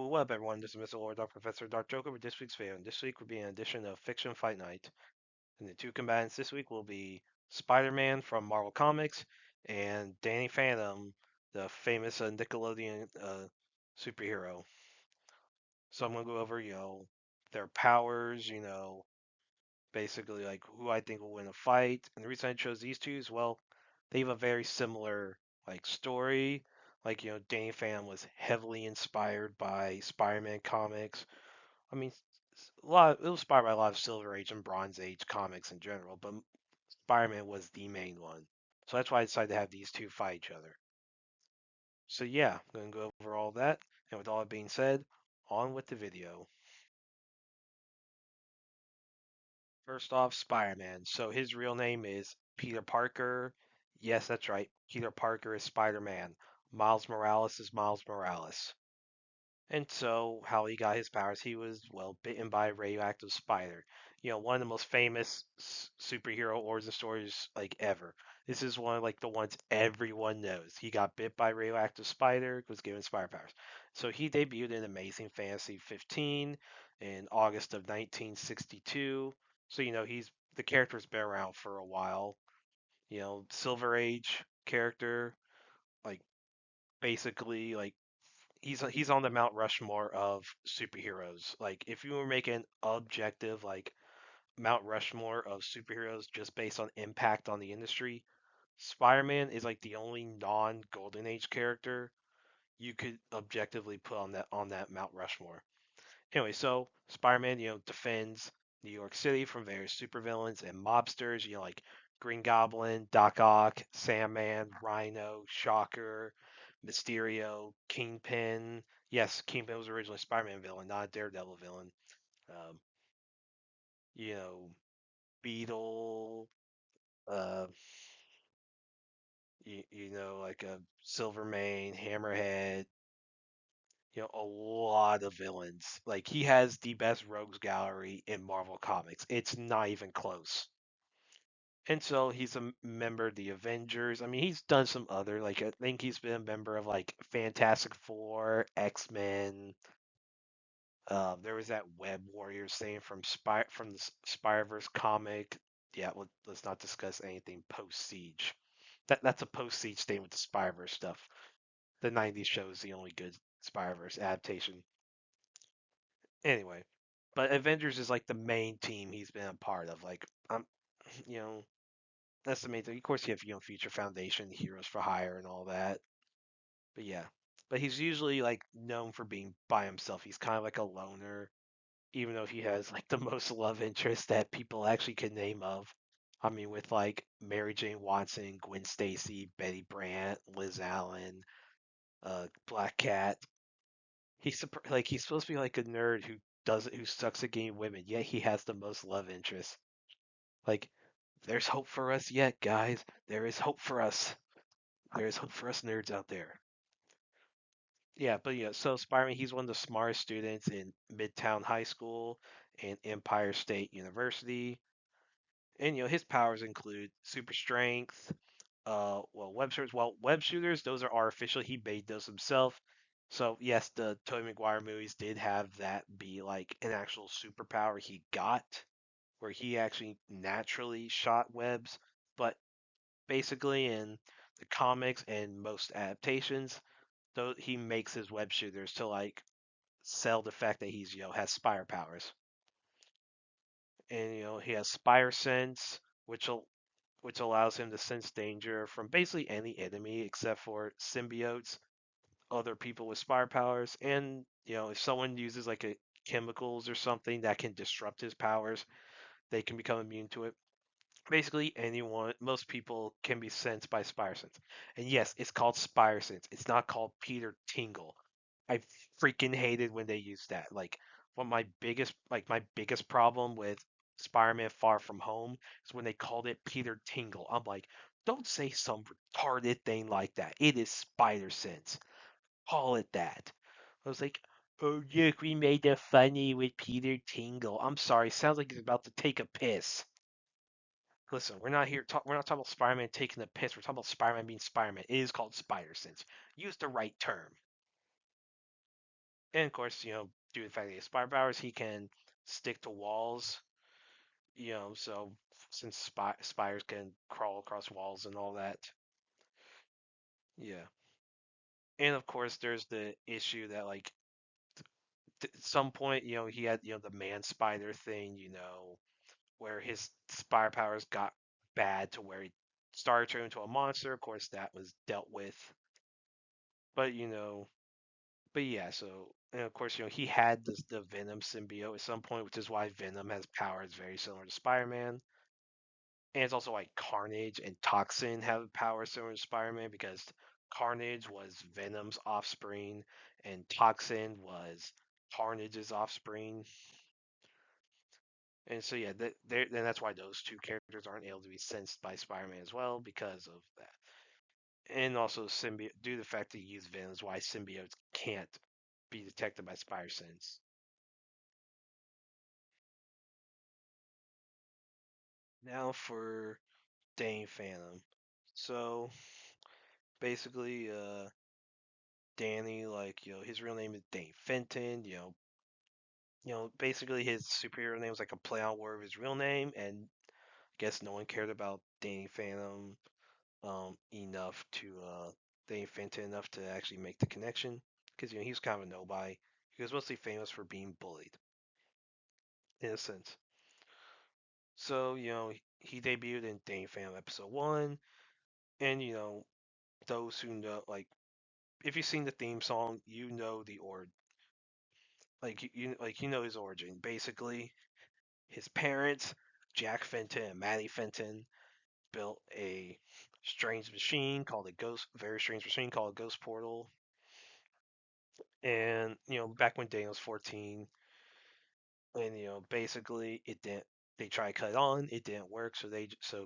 What up, everyone? This is Mr. Lord Dark Professor Dark Joker with this week's video. And this week will be an edition of Fiction Fight Night. And the two combatants this week will be Spider-Man from Marvel Comics and Danny Phantom, the famous Nickelodeon superhero. So I'm gonna go over, their powers, basically like who I think will win a fight. And the reason I chose these two is, well, they have a very similar like story. Like, Danny Phantom was heavily inspired by Spider-Man comics. I mean, it was inspired by a lot of Silver Age and Bronze Age comics in general, but Spider-Man was the main one. So that's why I decided to have these two fight each other. So yeah, I'm gonna go over all that. And with all that being said, on with the video. First off, Spider-Man. So his real name is Peter Parker. Yes, that's right. Peter Parker is Spider-Man. Miles Morales is Miles Morales. And so, how he got his powers, he was, well, bitten by a radioactive spider. One of the most famous superhero origin stories, like, ever. This is one of, like, the ones everyone knows. He got bit by a radioactive spider, was given spider powers. So, he debuted in Amazing Fantasy 15 in August of 1962. So, the character's been around for a while. Silver Age character, like, basically, like, he's on the Mount Rushmore of superheroes. Like if you were making objective like Mount Rushmore of superheroes just based on impact on the industry, Spider-Man is like the only non-Golden Age character you could objectively put on that Mount Rushmore. Anyway, so Spider-Man, defends New York City from various supervillains and mobsters, like Green Goblin, Doc Ock, Sandman, Rhino, Shocker, Mysterio, Kingpin. Yes, Kingpin was originally a Spider-Man villain, not a Daredevil villain. Um, you know, Beetle, uh, like a Silvermane, Hammerhead, a lot of villains. Like he has the best rogues gallery in Marvel Comics. It's not even close. And so he's a member of the Avengers. I mean, he's done some other like I think he's been a member of like Fantastic Four, X-Men. There was that Web Warriors thing from the Spider-Verse comic. Yeah, let's not discuss anything post Siege. That's a post Siege thing with the Spider-Verse stuff. The '90s show is the only good Spider-Verse adaptation. Anyway, but Avengers is like the main team he's been a part of. Like, you know, that's the main thing. Of course, you have Future Foundation, Heroes for Hire, and all that. But yeah, but he's usually like known for being by himself. He's kind of like a loner, even though he has like the most love interest that people actually can name of. I mean, with like Mary Jane Watson, Gwen Stacy, Betty Brant, Liz Allen, Black Cat. He's supposed to be like a nerd who sucks at getting women, yet he has the most love interest. Like, there's hope for us yet, guys. There is hope for us. There is hope for us nerds out there. Yeah, but so Spider-Man, he's one of the smartest students in Midtown High School and Empire State University. And his powers include super strength, web shooters, those are artificial. He made those himself. So yes, the Tobey Maguire movies did have that be like an actual superpower he got, where he actually naturally shot webs. But basically in the comics and most adaptations, though he makes his web shooters to like sell the fact that he's has spire powers. And he has spire sense, which allows him to sense danger from basically any enemy except for symbiotes, other people with spire powers, and if someone uses like a chemicals or something that can disrupt his powers, they can become immune to it. Basically, anyone, most people can be sensed by Spire Sense. And yes, it's called Spire Sense. It's not called Peter Tingle. I freaking hated when they used that. Like, my biggest problem with Spider-Man Far From Home is when they called it Peter Tingle. I'm like, don't say some retarded thing like that. It is Spider Sense. Call it that. I was like, oh look, we made it funny with Peter Tingle. I'm sorry, sounds like he's about to take a piss. Listen, we're not talking about Spider-Man taking the piss. We're talking about Spider-Man being Spider-Man. It is called Spider Sense. Use the right term. And of course, due to the fact that he has spider powers, he can stick to walls. So since spiders can crawl across walls and all that. Yeah. And of course, there's the issue that like at some point, he had the man spider thing, where his spider powers got bad to where he started turning into a monster. Of course, that was dealt with. But but yeah, so and of course, he had the Venom symbiote at some point, which is why Venom has powers very similar to Spider-Man. And it's also like Carnage and Toxin have powers similar to Spider-Man because Carnage was Venom's offspring and Toxin was Carnage's offspring. And so yeah, then that's why those two characters aren't able to be sensed by Spider-Man as well because of that. And also symbiote due to the fact that he used Venom is why symbiotes can't be detected by Spider Sense. Now for Dane Phantom. So basically, Danny, like, his real name is Dane Fenton, basically his superhero name was like a play on word of his real name, and I guess no one cared about Danny Phantom enough to Dane Fenton enough to actually make the connection because he was kind of a nobody. He was mostly famous for being bullied in a sense. So he debuted in Dane Phantom episode one, and those who know like if you've seen the theme song, you know the or like you know his origin. Basically, his parents, Jack Fenton and Maddie Fenton, built a strange machine called a ghost, very strange machine called a ghost portal. And back when Dane was 14, and basically it didn't. They tried to cut it on, it didn't work, so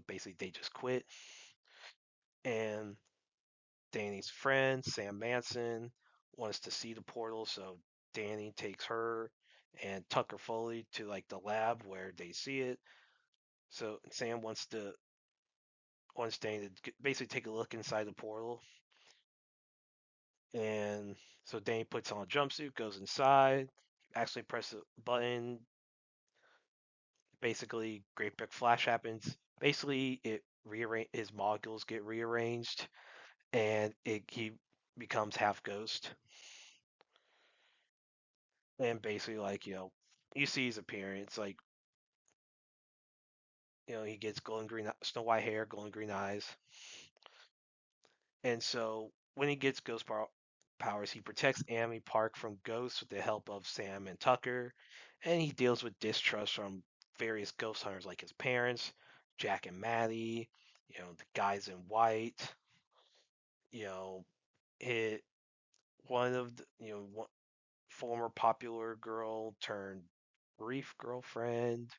basically they just quit. And Danny's friend Sam Manson wants to see the portal, so Danny takes her and Tucker Foley to like the lab where they see it. So Sam wants Danny to basically take a look inside the portal, and so Danny puts on a jumpsuit, goes inside, actually presses a button. Basically, Great Big Flash happens. Basically, it rearrange his molecules get rearranged, and he becomes half ghost. And basically, like you see his appearance, like he gets golden green, snow white hair, golden green eyes, and so when he gets powers, he protects Amy Park from ghosts with the help of Sam and Tucker, and he deals with distrust from various ghost hunters like his parents, Jack and Maddie, the guys in white, you know, hit one of the, one, former popular girl turned brief girlfriend,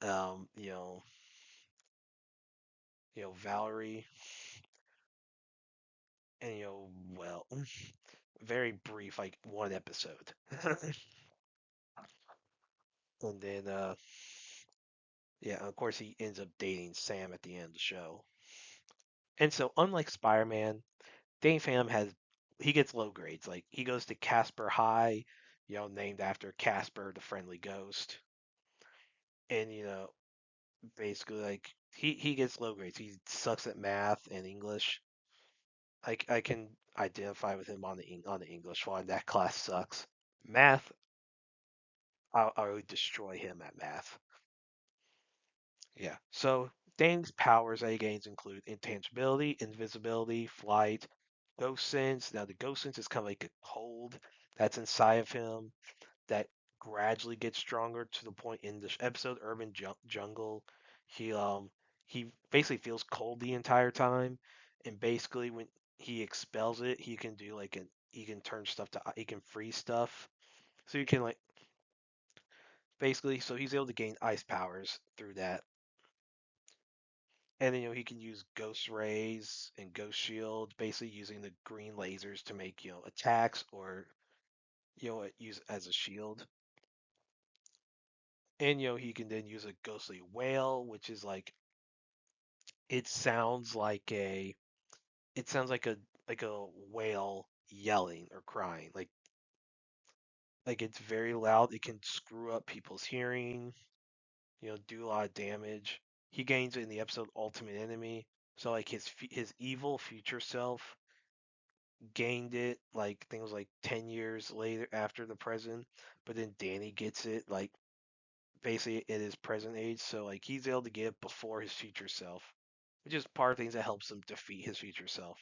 um, you know, Valerie, and well, very brief, like one episode. And then yeah, of course he ends up dating Sam at the end of the show. And so unlike Spider-Man, Dane Phantom he gets low grades. Like he goes to Casper High, named after Casper the friendly ghost. And basically like he gets low grades. He sucks at math and English. I can identify with him on the English one. That class sucks. Math, I would destroy him at math. Yeah. So Dane's powers that he gains include intangibility, invisibility, flight, ghost sense. Now the ghost sense is kind of like a cold that's inside of him that gradually gets stronger to the point in this episode, Urban Jungle. He he basically feels cold the entire time, and basically when he expels it, he can turn stuff to he can freeze stuff. So you can like basically so he's able to gain ice powers through that. And then, he can use ghost rays and ghost shield, basically using the green lasers to make, attacks or, use as a shield. And, he can then use a ghostly wail, which is like, it sounds like a, it sounds like a whale yelling or crying. Like, Like it's very loud. It can screw up people's hearing. Do a lot of damage. He gains it in the episode Ultimate Enemy. So like his evil future self gained it like I think it was like 10 years later after the present, but then Danny gets it like basically at his present age. So like he's able to get it before his future self, which is part of things that helps him defeat his future self.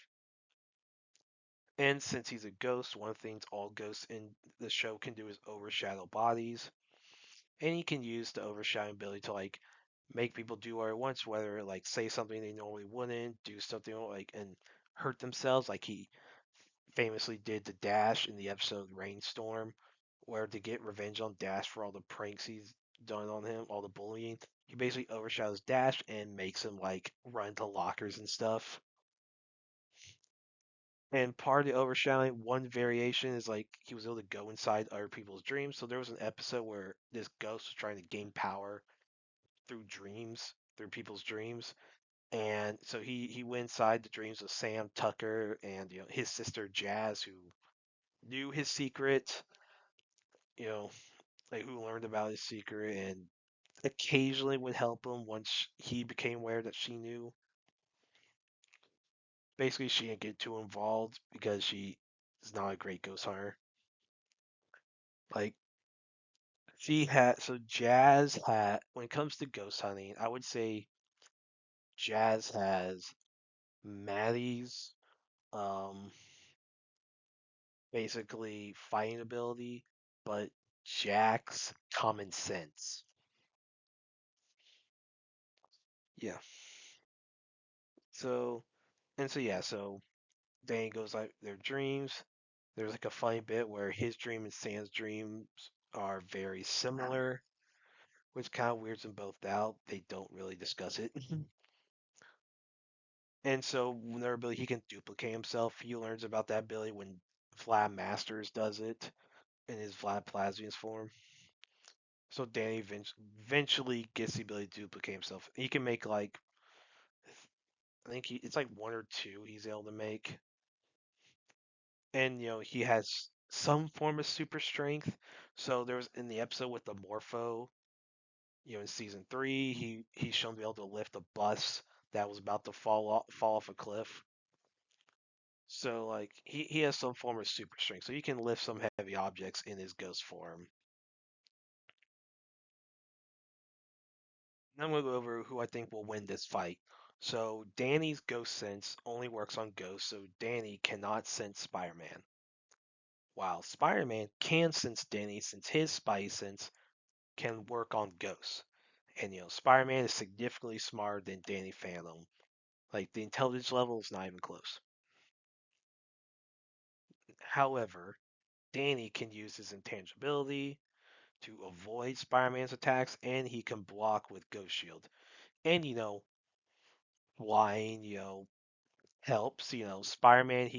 And since he's a ghost, one of the things all ghosts in the show can do is overshadow bodies. And he can use the overshadowing ability to like make people do what he wants, whether like say something they normally wouldn't, do something like and hurt themselves, like he famously did to Dash in the episode Rainstorm, where to get revenge on Dash for all the pranks he's done on him, all the bullying. He basically overshadows Dash and makes him like run to lockers and stuff. And part of the overshadowing, one variation is like he was able to go inside other people's dreams. So there was an episode where this ghost was trying to gain power through dreams, through people's dreams. And so he went inside the dreams of Sam Tucker and his sister Jazz, who knew his secret, you know, like who learned about his secret and occasionally would help him once he became aware that she knew. Basically, she didn't get too involved because she is not a great ghost hunter. Like she had, so Jazz had, when it comes to ghost hunting, I would say Jazz has Maddie's um basically fighting ability, but Jack's common sense. Yeah. So so Danny goes like their dreams. There's like a funny bit where his dream and Sam's dreams are very similar, which kind of weirds them both out. They don't really discuss it. And so when their ability, he can duplicate himself. He learns about that ability when Vlad Masters does it in his Vlad Plasmius form. So Danny eventually gets the ability to duplicate himself. He can make like I think it's like one or two he's able to make, and he has some form of super strength. So there was in the episode with the Morpho, in season 3, he's shown to be able to lift a bus that was about to fall off a cliff. So like he has some form of super strength, so he can lift some heavy objects in his ghost form. And I'm gonna go over who I think will win this fight. So Danny's ghost sense only works on ghosts, so Danny cannot sense Spider-Man. While Spider-Man can sense Danny since his spidey sense can work on ghosts. And Spider-Man is significantly smarter than Danny Phantom. Like the intelligence level is not even close. However, Danny can use his intangibility to avoid Spider-Man's attacks, and he can block with Ghost Shield. And flying, helps. Spider-Man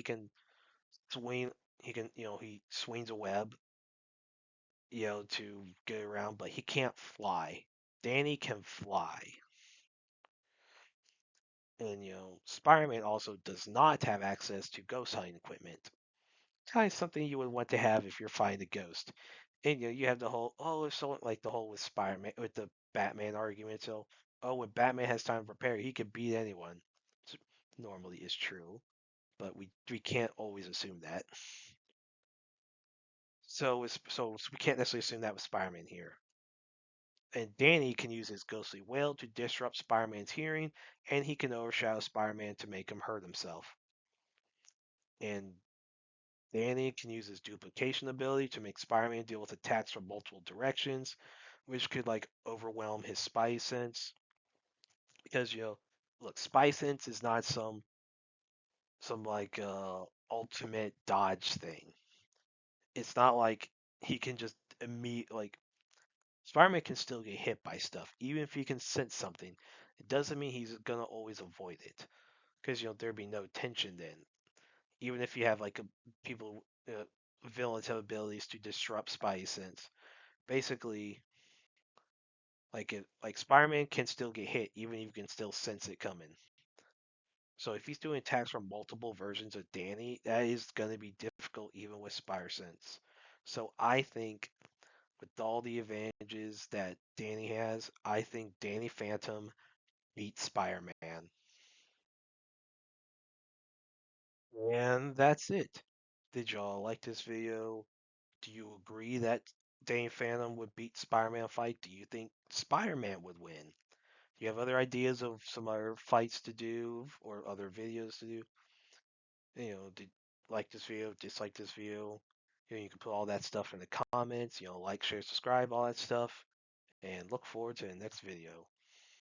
swing, he swings a web, to get around, but he can't fly. Danny can fly. And Spider-Man also does not have access to ghost hunting equipment. Kind of something you would want to have if you're fighting a ghost. And you have the whole if someone like the whole with Spider-Man with the Batman argument. So when Batman has time to prepare, he could beat anyone. Which normally is true, but we can't always assume that. So we can't necessarily assume that with Spider-Man here. And Danny can use his ghostly wail to disrupt Spider-Man's hearing, and he can overshadow Spider-Man to make him hurt himself. And Danny can use his duplication ability to make Spider-Man deal with attacks from multiple directions, which could like overwhelm his spy sense. Because look, spy sense is not some like ultimate dodge thing. It's not like he can just immediately like Spider-Man can still get hit by stuff, even if he can sense something. It doesn't mean he's gonna always avoid it, because there'd be no tension then. Even if you have like people, villains have abilities to disrupt spidey sense. Basically, like Spider-Man can still get hit, even if you can still sense it coming. So if he's doing attacks from multiple versions of Danny, that is gonna be difficult even with Spider Sense. So I think with all the advantages that Danny has, I think Danny Phantom beats Spider-Man. And that's it. Did y'all like this video? Do you agree that Danny Phantom would beat Spider-Man fight? Do you think Spider-Man would win? Do you have other ideas of some other fights to do or other videos to do? Did like this video, dislike this video? You can put all that stuff in the comments. Like, share, subscribe, all that stuff. And look forward to the next video.